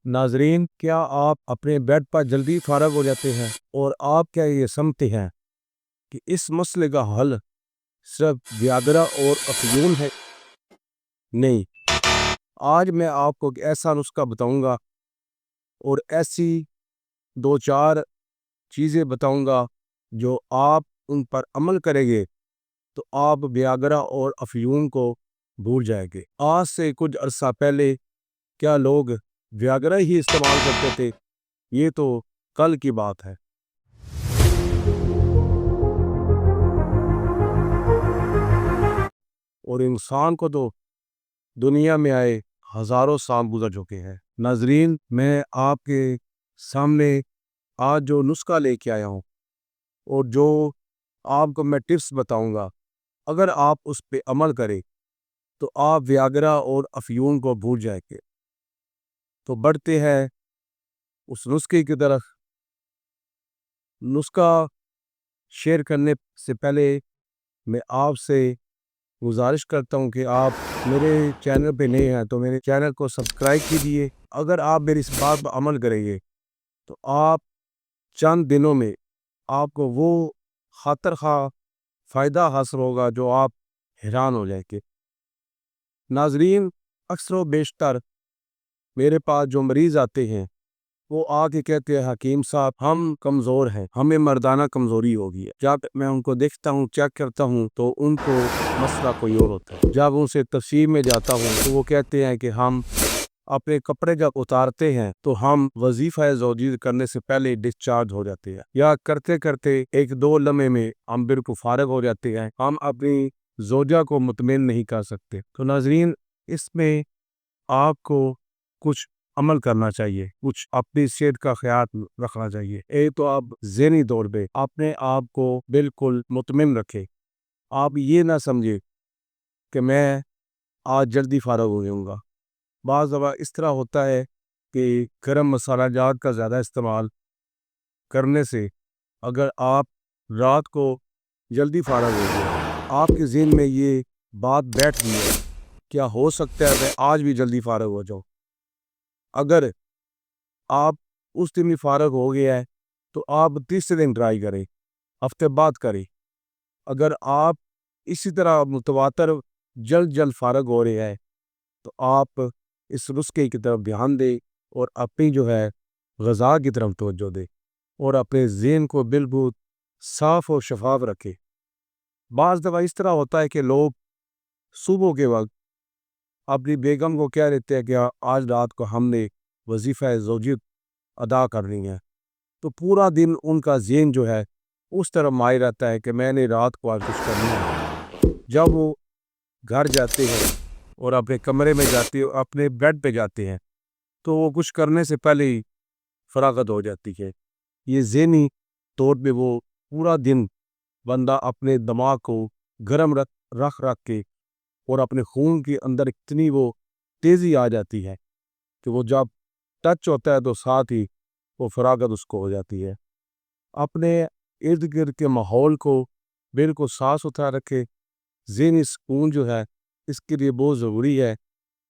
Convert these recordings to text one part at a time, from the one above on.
ناظرین، کیا آپ اپنے بیڈ پر جلدی فارغ ہو جاتے ہیں؟ اور آپ کیا یہ سمجھتے ہیں کہ اس مسئلے کا حل صرف ویاگرا اور افیون ہے؟ نہیں، آج میں آپ کو ایک ایسا نسخہ بتاؤں گا اور ایسی دو چار چیزیں بتاؤں گا جو آپ ان پر عمل کریں گے تو آپ ویاگرا اور افیون کو بھول جائیں گے۔ آج سے کچھ عرصہ پہلے کیا لوگ ویاگرا ہی استعمال کرتے تھے؟ یہ تو کل کی بات ہے۔ اور انسان کو تو دنیا میں آئے ہزاروں سال گزر چکے ہیں۔ ناظرین، میں آپ کے سامنے آج جو نسخہ لے کے آیا ہوں اور جو آپ کو میں ٹپس بتاؤں گا، اگر آپ اس پہ عمل کریں تو آپ ویاگرا اور افیون کو بھول جائیں گے۔ تو بڑھتے ہیں اس نسخے کی طرف۔ نسخہ شیئر کرنے سے پہلے میں آپ سے گزارش کرتا ہوں کہ آپ میرے چینل پہ نئے ہیں تو میرے چینل کو سبسکرائب کیجیے۔ اگر آپ میری اس بات پر عمل کریں گے تو آپ چند دنوں میں آپ کو وہ خاطر خواہ فائدہ حاصل ہوگا جو آپ حیران ہو جائیں گے۔ ناظرین، اکثر و بیشتر میرے پاس جو مریض آتے ہیں وہ آ کے کہتے ہیں حکیم صاحب ہم کمزور ہیں، ہمیں مردانہ کمزوری ہوگی ہے۔ جب میں ان کو دیکھتا ہوں، چیک کرتا ہوں تو ان کو مسئلہ کوئی اور ہوتا ہے۔ جب ان سے تفصیل میں جاتا ہوں تو وہ کہتے ہیں کہ ہم اپنے کپڑے جب اتارتے ہیں تو ہم وظیفہ زوجیت کرنے سے پہلے ڈسچارج ہو جاتے ہیں، یا کرتے کرتے ایک دو لمحے میں ہم بالکل فارغ ہو جاتے ہیں، ہم اپنی زوجہ کو مطمئن نہیں کر سکتے۔ تو ناظرین، اس میں آپ کو کچھ عمل کرنا چاہیے، کچھ اپنی صحت کا خیال رکھنا چاہیے۔ ایک تو آپ ذہنی طور پہ اپنے آپ کو بالکل مطمئن رکھیں۔ آپ یہ نہ سمجھے کہ میں آج جلدی فارغ ہو جاؤں گا۔ بعض دفعہ اس طرح ہوتا ہے کہ گرم مسالہ جات کا زیادہ استعمال کرنے سے اگر آپ رات کو جلدی فارغ ہو گئے، آپ کے ذہن میں یہ بات بیٹھ گئی ہے، کیا ہو سکتا ہے میں آج بھی جلدی فارغ ہو جاؤں؟ اگر آپ اس دن بھی فارغ ہو گیا ہے تو آپ تیسرے دن ٹرائی کریں، ہفتے بعد کریں۔ اگر آپ اسی طرح متواتر جلد فارغ ہو رہے ہیں تو آپ اس نسخے کی طرف دھیان دیں اور اپنی جو ہے غذا کی طرف توجہ دیں اور اپنے ذہن کو بالکل صاف و شفاف رکھیں۔ بعض دفعہ اس طرح ہوتا ہے کہ لوگ صبح کے وقت اپنی بیگم کو کہہ دیتے ہیں کہ آج رات کو ہم نے وظیفہ زوجیت ادا کرنی ہے، تو پورا دن ان کا ذہن جو ہے اس طرح مائل رہتا ہے کہ میں نے رات کو آج کچھ کرنا ہے۔ جب وہ گھر جاتے ہیں اور اپنے کمرے میں جاتے ہیں، اپنے بیڈ پہ جاتے ہیں، تو وہ کچھ کرنے سے پہلے ہی فراغت ہو جاتی ہے۔ یہ ذہنی طور پہ وہ پورا دن بندہ اپنے دماغ کو گرم رکھ کے اور اپنے خون کے اندر اتنی وہ تیزی آ جاتی ہے کہ وہ جب ٹچ ہوتا ہے تو ساتھ ہی وہ فراغت اس کو ہو جاتی ہے۔ اپنے ارد گرد کے ماحول کو بالکل صاف ستھرا رکھے۔ ذہنی سکون جو ہے اس کے لیے بہت ضروری ہے،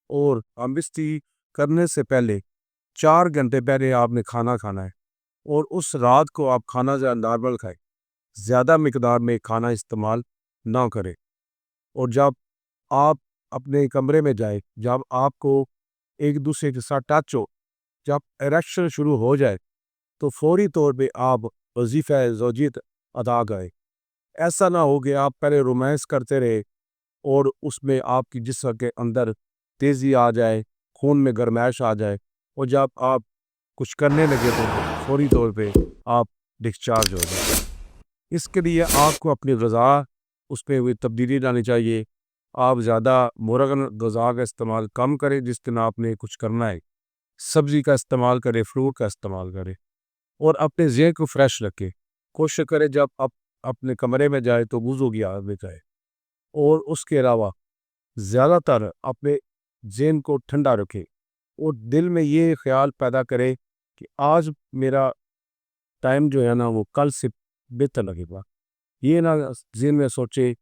اور بستری کرنے سے پہلے 4 گھنٹے پہلے آپ نے کھانا کھانا ہے، اور اس رات کو آپ کھانا نارمل کھائیں، زیادہ مقدار میں کھانا استعمال نہ کریں۔ اور جب آپ اپنے کمرے میں جائیں، جب آپ کو ایک دوسرے کے ساتھ ٹچ ہو، جب اریکشن شروع ہو جائے تو فوری طور پہ آپ وظیفہ زوجیت ادا کریں۔ ایسا نہ ہو کہ آپ پہلے رومانس کرتے رہے اور اس میں آپ کی جسم کے اندر تیزی آ جائے، خون میں گرمائش آ جائے، اور جب آپ کچھ کرنے لگے تو فوری طور پہ آپ ڈسچارج ہو جائیں۔ اس کے لیے آپ کو اپنی غذا اس پہ ہوئی تبدیلی لانی چاہیے۔ آپ زیادہ مرغن غذا کا استعمال کم کریں جس دن آپ نے کچھ کرنا ہے، سبزی کا استعمال کریں، فروٹ کا استعمال کریں، اور اپنے ذہن کو فریش رکھیں۔ کوشش کریں جب آپ اپنے کمرے میں جائے تو وضو کی حالت میں جائے، اور اس کے علاوہ زیادہ تر اپنے ذہن کو ٹھنڈا رکھیں اور دل میں یہ خیال پیدا کرے کہ آج میرا ٹائم جو ہے نا وہ کل سے بہتر لگے گا۔ یہ نہ ذہن میں سوچے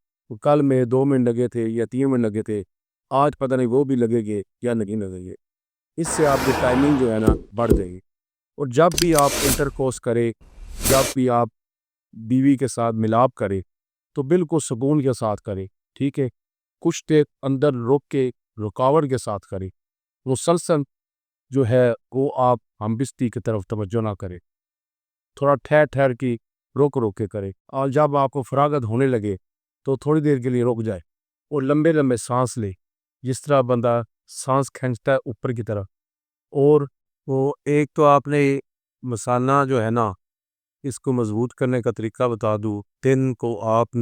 کل میں 2 منٹ لگے تھے یا 3 منٹ لگے تھے، آج پتہ نہیں وہ بھی لگے گے یا نہیں لگے گے۔ اس سے آپ کی ٹائمنگ جو ہے نا بڑھ جائے گی۔ اور جب بھی آپ انٹر کورس کریں، جب بھی آپ بیوی کے ساتھ ملاپ کریں تو بالکل سکون کے ساتھ کریں، ٹھیک ہے؟ کچھ دیر اندر رک کے رکاوٹ کے ساتھ کریں، مسلسل جو ہے وہ آپ ہم بستی کی طرف توجہ نہ کریں، تھوڑا ٹھہر ٹھہر کی روک کے کرے، اور جب آپ کو فراغت ہونے لگے تو تھوڑی دیر کے لیے رک جائے اور لمبے لمبے سانس لے، جس طرح بندہ سانس کھینچتا ہے اوپر کی طرف۔ اور وہ ایک تو آپ نے مثانہ جو ہے نا اس کو مضبوط کرنے کا طریقہ بتا دوں، دن کو آپ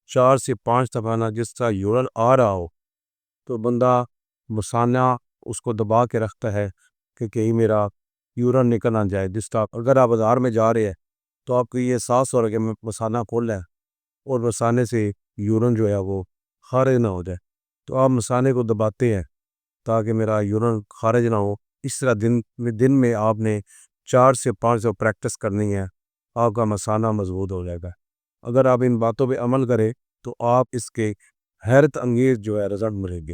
4 سے 5 دفعہ نا جس طرح یورن آ رہا ہو تو بندہ مثانہ اس کو دبا کے رکھتا ہے کہ کہیں میرا یورن نکل نہ جائے۔ جس طرح اگر آپ بازار میں جا رہے ہیں تو آپ کو یہ احساس ہو رہا ہے کہ مثانہ کھول ہے اور مثانے سے یورن جو ہے وہ خارج نہ ہو جائے، تو آپ مثانے کو دباتے ہیں تاکہ میرا یورن خارج نہ ہو۔ اس طرح دن میں آپ نے 4 سے 5 دفعہ پریکٹس کرنی ہے، آپ کا مثانہ مضبوط ہو جائے گا۔ اگر آپ ان باتوں پہ عمل کریں تو آپ اس کے حیرت انگیز جو ہے رزلٹ ملیں گے۔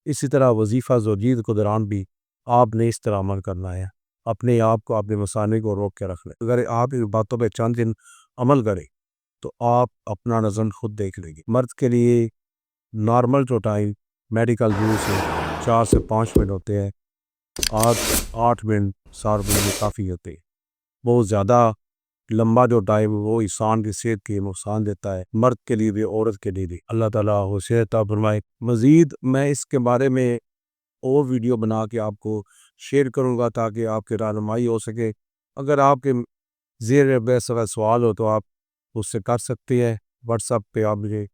اسی طرح وظیفہ زوجید کے دوران بھی آپ نے اس طرح عمل کرنا ہے، اپنے آپ کو اپنے مثانے کو روک کے رکھ لیں۔ اگر آپ ان باتوں پہ چند دن عمل کریں تو آپ اپنا رزلٹ خود دیکھ لیں گے۔ مرد کے لیے نارمل جو ٹائم میڈیکل رول سے 4 سے 5 منٹ ہوتے ہیں، 8 منٹ 7 منٹ میں کافی ہوتے ہیں۔ بہت زیادہ لمبا جو ٹائم وہ انسان کی صحت کے نقصان دیتا ہے، مرد کے لیے بھی عورت کے لیے بھی۔ اللہ تعالیٰ وہ صحت عطا فرمائے۔ مزید میں اس کے بارے میں اور ویڈیو بنا کے آپ کو شیئر کروں گا تاکہ آپ کی رہنمائی ہو سکے۔ اگر آپ کے زیر بحث اگر سوال ہو تو آپ اس سے کر سکتے ہیں، واٹس ایپ پہ آپ مجھے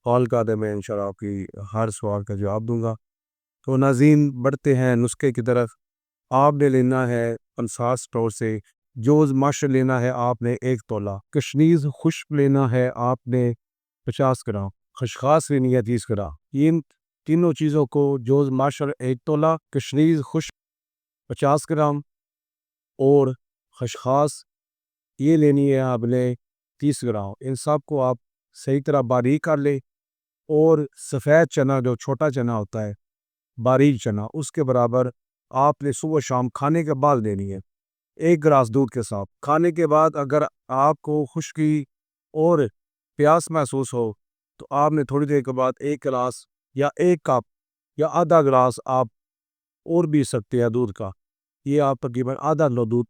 کال کر دیں، میں انشاءاللہ آپ کی ہر سوال کا جواب دوں گا۔ تو ناظرین بڑھتے ہیں نسخے کی طرف۔ آپ نے لینا ہے انصار اسٹور سے جوز مشر لینا ہے آپ نے 1 تولہ، کشنیز خشک لینا ہے آپ نے 50 گرام، خشخاص لینی ہے 30 گرام۔ ان تینوں چیزوں کو جوز مشر 1 تولہ، کشنیز خشک 50 گرام اور خشخاص یہ لینی ہے آپ نے 30 گرام۔ ان سب کو آپ صحیح طرح باریک کر لیں، اور سفید چنا جو چھوٹا چنا ہوتا ہے باریک چنا اس کے برابر آپ نے صبح شام کھانے کے بعد لینی ہے 1 گلاس دودھ کے ساتھ۔ کھانے کے بعد اگر آپ کو خشکی اور پیاس محسوس ہو تو آپ نے تھوڑی دیر کے بعد 1 گلاس یا 1 کپ یا آدھا گلاس آپ اور بھی سکتے ہیں دودھ کا۔ یہ آپ تقریباً آدھا کلو دودھ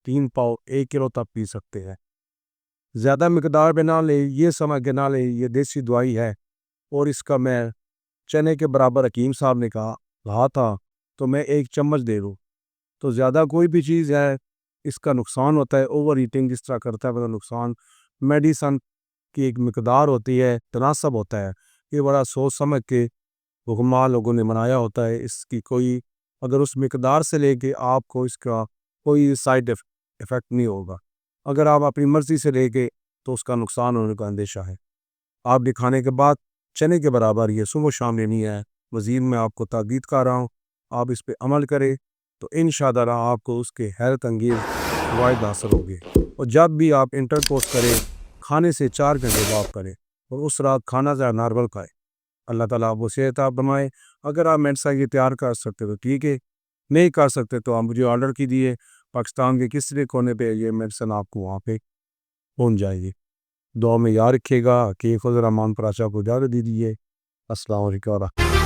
3 پاؤ 1 کلو تک پی سکتے ہیں۔ زیادہ مقدار میں نہ لیں، یہ سمجھ کے نہ لیں یہ دیسی دوائی ہے، اور اس کا میں چنے کے برابر حکیم صاحب نے کہا تھا تو میں 1 چمچ دے دوں۔ تو زیادہ کوئی بھی چیز ہے اس کا نقصان ہوتا ہے، اوور ایٹنگ جس طرح کرتا ہے بڑا نقصان۔ میڈیسن کی ایک مقدار ہوتی ہے، تناسب ہوتا ہے، یہ بڑا سوچ سمجھ کے حکماں لوگوں نے بنایا ہوتا ہے۔ اس کی کوئی اگر اس مقدار سے لے کے آپ کو اس کا کوئی سائیڈ ایفیکٹ نہیں ہوگا، اگر آپ اپنی مرضی سے لے کے تو اس کا نقصان ہونے کا اندیشہ ہے۔ آپ نے کھانے کے بعد چنے کے برابر یہ صبح شام لینی ہے۔ مزید میں آپ کو تاکید کر رہا ہوں، آپ اس پہ عمل کریں تو انشاءاللہ آپ کو اس کے حیرت انگیز فوائد حاصل ہوگی۔ اور جب بھی آپ انٹر کورس کریں کھانے سے 4 گھنٹے بعد کریں، اور اس رات کھانا ذرا نارمل کھائیں۔ اللہ تعالیٰ آپ کو صحت عطا فرمائے۔ اگر آپ میڈیسن یہ تیار کر سکتے تو ٹھیک ہے، نہیں کر سکتے تو آپ مجھے آرڈر کیجیے، پاکستان کے کسی بھی کونے پہ یہ میڈیسن آپ کو وہاں پہ پہنچ جائے گی۔ دعا میں یاد رکھیے گا کہ خدا رحمان پراشا کو اجازت دیجیے۔ السلام علیکم۔